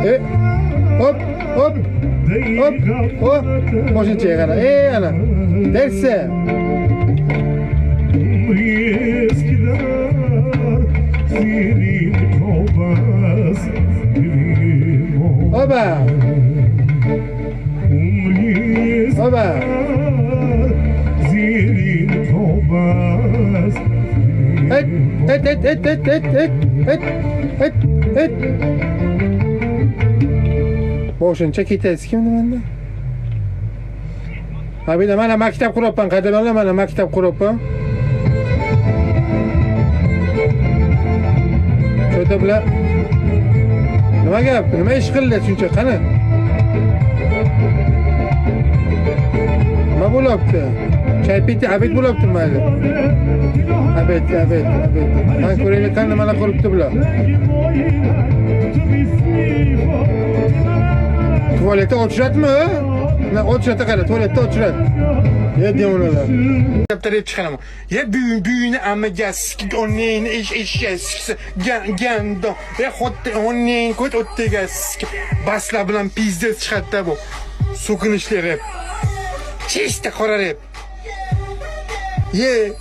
Hop, hop, hop, hop. Qo'shimchaga qara. Ana. Derse. Oba. Oba. Et. Boşuncha ketasiz kimni menda? Abida mana maktab quryapman, qadrlarim, mana maktab quryapman. Sho'da bilan nima gap? Nima ish qildi shuncha qani? Nima bo'lyapti? Choy piti abid bo'lyapti mayli. Abid. Men ko'raylik qani nimalar qilibdi bular. Tuvalete oturatma. Ne oturata qara, tuvalette oturat. Ya demonalar. Yaptırıp çıkaramam. Ya büyüğünü ama gelsin, onun iş gelsin, gendo. Ya hotte onun koyt otte gelsin. Basla bilan pizdes çıkarttı bu. Sokunuşlar hep. Çiste korar hep. Ye.